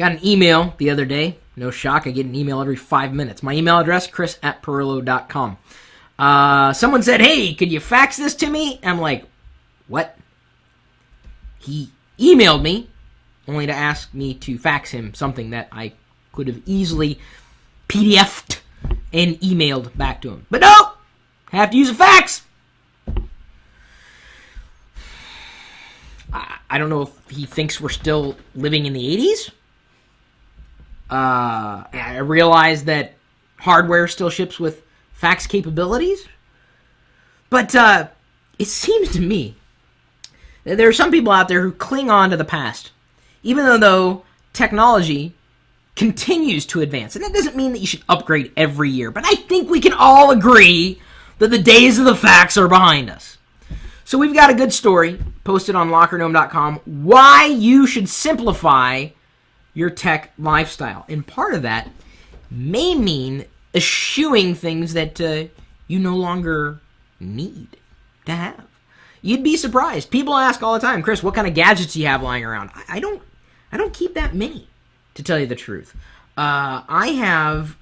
Got an email the other day. No shock, I get an email every 5 minutes. My email address, chris@perillo.com. Someone said, hey, could you fax this to me? I'm like, what? He emailed me only to ask me to fax him something that I could have easily PDF'd and emailed back to him. But no! Have to use a fax! I don't know if he thinks we're still living in the 80s. I realize that hardware still ships with fax capabilities. But it seems to me that there are some people out there who cling on to the past, even though technology continues to advance. And that doesn't mean that you should upgrade every year, but I think we can all agree that the days of the fax are behind us. So we've got a good story posted on LockerGnome.com, why you should simplify your tech lifestyle. And part of that may mean eschewing things that you no longer need to have. You'd be surprised. People ask all the time, Chris, what kind of gadgets do you have lying around? I don't keep that many, to tell you the truth. I have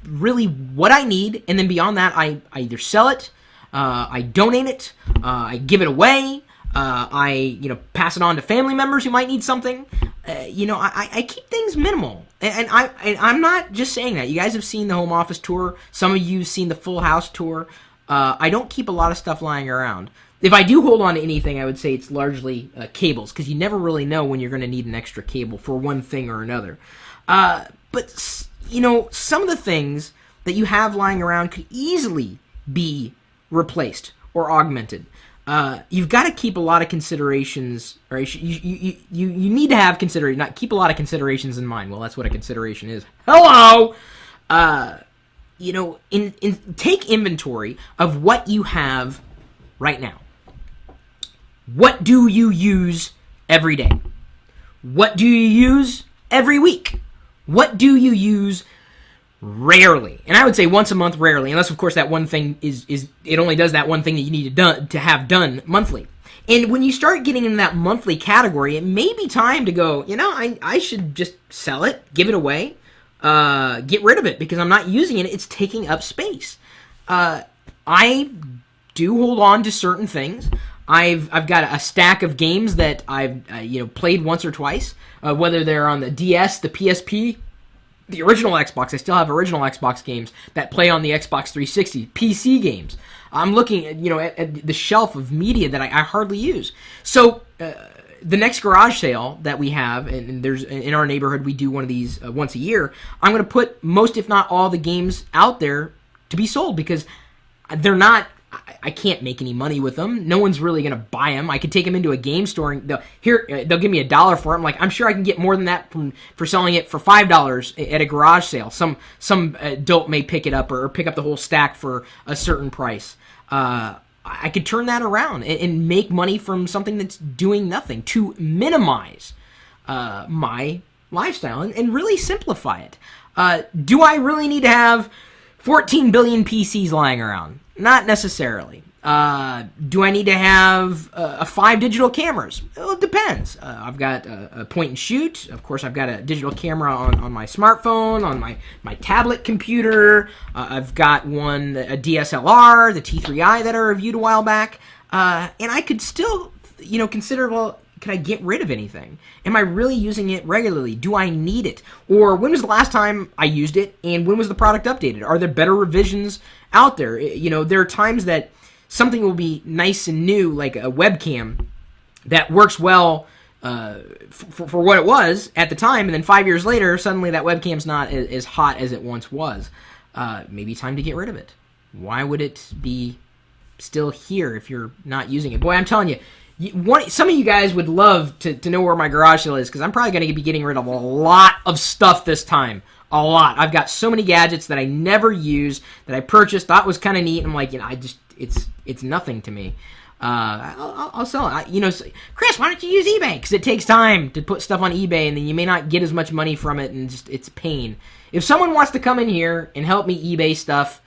really what I need, and then beyond that, I either sell it, I donate it, I give it away, I pass it on to family members who might need something. I keep things minimal, and I'm not just saying that. You guys have seen the home office tour. Some of you have seen the full house tour. I don't keep a lot of stuff lying around. If I do hold on to anything, I would say it's largely cables, because you never really know when you're going to need an extra cable for one thing or another. But some of the things that you have lying around could easily be replaced or augmented. You've got to keep a lot of considerations, or you need to have consideration, not keep a lot of considerations in mind. Well, that's what a consideration is. Hello! Take inventory of what you have right now. What do you use every day? What do you use every week? What do you use rarely? And I would say once a month, rarely, unless of course that one thing is it only does that one thing that you need to have done monthly. And when you start getting in that monthly category, it may be time to go, I should just sell it, give it away, get rid of it, because I'm not using it. It's taking up space. I do hold on to certain things. I've got a stack of games that I've played once or twice, whether they're on the DS, the PSP, the original Xbox. I still have original Xbox games that play on the Xbox 360, PC games. I'm looking at the shelf of media that I hardly use. So the next garage sale that we have, and there's in our neighborhood, we do one of these once a year. I'm going to put most, if not all, the games out there to be sold, because they're not. I can't make any money with them. No one's really going to buy them. I could take them into a game store and they'll give me $1 for it. I'm sure I can get more than that for selling it for $5 at a garage sale. Some dope may pick it up or pick up the whole stack for a certain price. I could turn that around and make money from something that's doing nothing to minimize my lifestyle and really simplify it. Do I really need to have 14 billion PCs lying around? Not necessarily. Do I need to have 5 digital cameras? Well, it depends. I've got a point and shoot. Of course, I've got a digital camera on my smartphone, on my tablet computer. I've got a DSLR, the T3i that I reviewed a while back. And I could still, consider, well, can I get rid of anything? Am I really using it regularly? Do I need it? Or when was the last time I used it, and when was the product updated? Are there better revisions out there? There are times that something will be nice and new, like a webcam that works well for what it was at the time, and then 5 years later, suddenly that webcam's not as hot as it once was. Maybe time to get rid of it. Why would it be still here if you're not using it? Boy, I'm telling you, some of you guys would love to know where my garage sale is, because I'm probably going to be getting rid of a lot of stuff this time. A lot. I've got so many gadgets that I never use, that I purchased, thought was kind of neat, and I'm like, it's nothing to me. I'll sell it. Chris, why don't you use eBay? Because it takes time to put stuff on eBay, and then you may not get as much money from it, and it's pain. If someone wants to come in here and help me eBay stuff,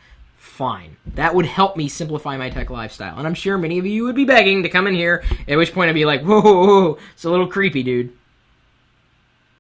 fine. That would help me simplify my tech lifestyle. And I'm sure many of you would be begging to come in here, at which point I'd be like, whoa, it's a little creepy, dude.